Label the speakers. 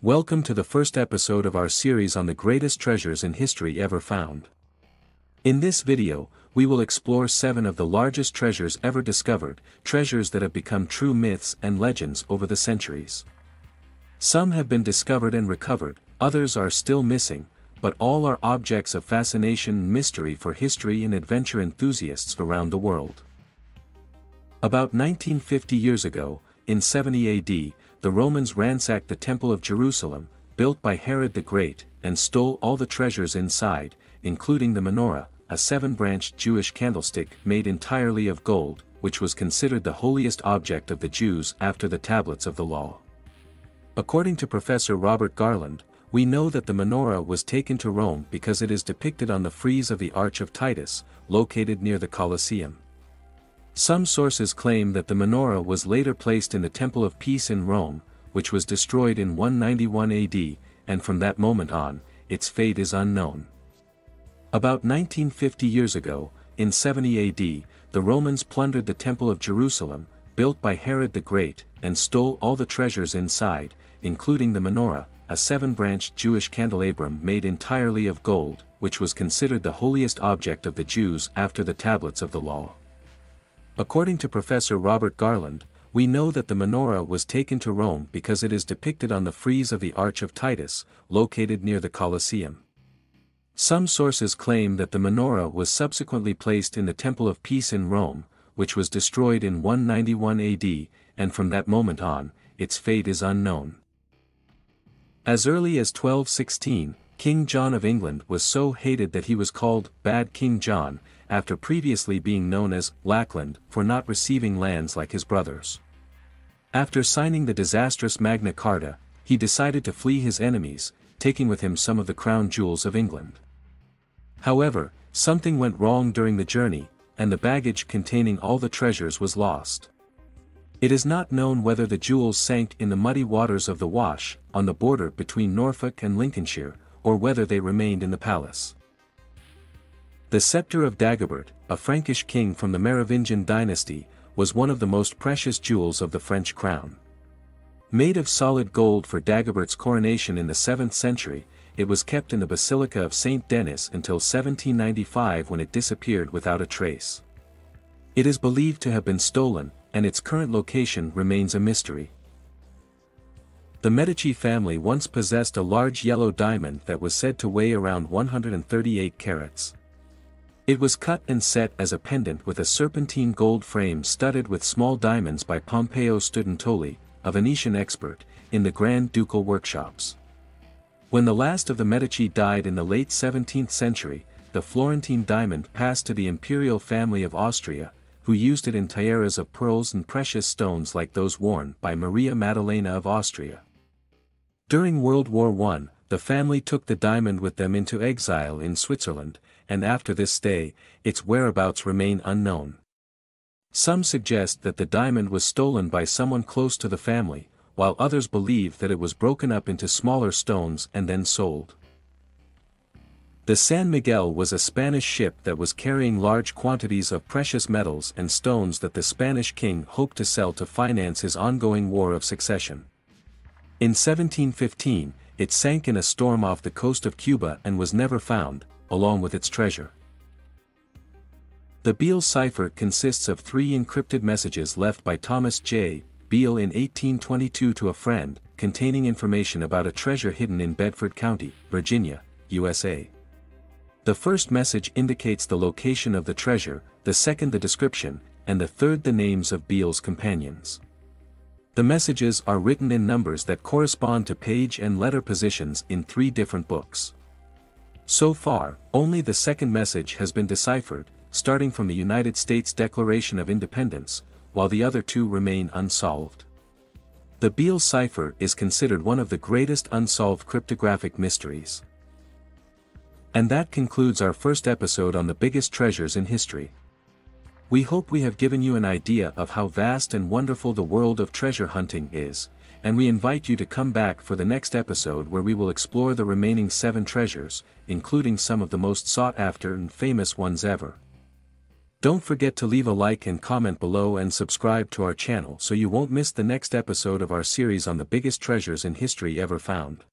Speaker 1: Welcome to the first episode of our series on the greatest treasures in history ever found. In this video, we will explore 7 of the largest treasures ever discovered, treasures that have become true myths and legends over the centuries. Some have been discovered and recovered, others are still missing, but all are objects of fascination and mystery for history and adventure enthusiasts around the world. About 1950 years ago, in 70 AD, the Romans ransacked the Temple of Jerusalem, built by Herod the Great, and stole all the treasures inside, including the Menorah, a 7-branched Jewish candlestick made entirely of gold, which was considered the holiest object of the Jews after the tablets of the law. According to Professor Robert Garland, we know that the Menorah was taken to Rome because it is depicted on the frieze of the Arch of Titus, located near the Colosseum. Some sources claim that the Menorah was later placed in the Temple of Peace in Rome, which was destroyed in 191 AD, and from that moment on, its fate is unknown. About 1950 years ago, in 70 AD, the Romans plundered the Temple of Jerusalem, built by Herod the Great, and stole all the treasures inside, including the Menorah, a 7-branched Jewish candelabrum made entirely of gold, which was considered the holiest object of the Jews after the tablets of the law. According to Professor Robert Garland, we know that the Menorah was taken to Rome because it is depicted on the frieze of the Arch of Titus, located near the Colosseum. Some sources claim that the Menorah was subsequently placed in the Temple of Peace in Rome, which was destroyed in 191 AD, and from that moment on, its fate is unknown. As early as 1216, King John of England was so hated that he was called Bad King John, after previously being known as Lackland for not receiving lands like his brothers. After signing the disastrous Magna Carta, he decided to flee his enemies, taking with him some of the crown jewels of England. However, something went wrong during the journey, and the baggage containing all the treasures was lost. It is not known whether the jewels sank in the muddy waters of the Wash, on the border between Norfolk and Lincolnshire, or whether they remained in the palace. The Scepter of Daggerbert, a Frankish king from the Merovingian dynasty, was one of the most precious jewels of the French crown. Made of solid gold for Dagobert's coronation in the 7th century, it was kept in the Basilica of Saint Denis until 1795 when it disappeared without a trace. It is believed to have been stolen, and its current location remains a mystery. The Medici family once possessed a large yellow diamond that was said to weigh around 138 carats. It was cut and set as a pendant with a serpentine gold frame studded with small diamonds by Pompeo Studentoli, a Venetian expert, in the Grand Ducal workshops. When the last of the Medici died in the late 17th century, the Florentine diamond passed to the imperial family of Austria, who used it in tiaras of pearls and precious stones like those worn by Maria Maddalena of Austria. During World War I, the family took the diamond with them into exile in Switzerland, and after this stay, its whereabouts remain unknown. Some suggest that the diamond was stolen by someone close to the family, while others believe that it was broken up into smaller stones and then sold. The San Miguel was a Spanish ship that was carrying large quantities of precious metals and stones that the Spanish king hoped to sell to finance his ongoing war of succession. In 1715, it sank in a storm off the coast of Cuba and was never found, along with its treasure. The Beale Cipher consists of 3 encrypted messages left by Thomas J. Beale in 1822 to a friend, containing information about a treasure hidden in Bedford County, Virginia, USA. The first message indicates the location of the treasure, the second the description, and the third the names of Beale's companions. The messages are written in numbers that correspond to page and letter positions in 3 different books. So far, only the second message has been deciphered, starting from the United States Declaration of Independence, while the other 2 remain unsolved. The Beale Cipher is considered one of the greatest unsolved cryptographic mysteries. And that concludes our first episode on the biggest treasures in history. We hope we have given you an idea of how vast and wonderful the world of treasure hunting is, and we invite you to come back for the next episode where we will explore the remaining 7 treasures, including some of the most sought-after and famous ones ever. Don't forget to leave a like and comment below and subscribe to our channel so you won't miss the next episode of our series on the biggest treasures in history ever found.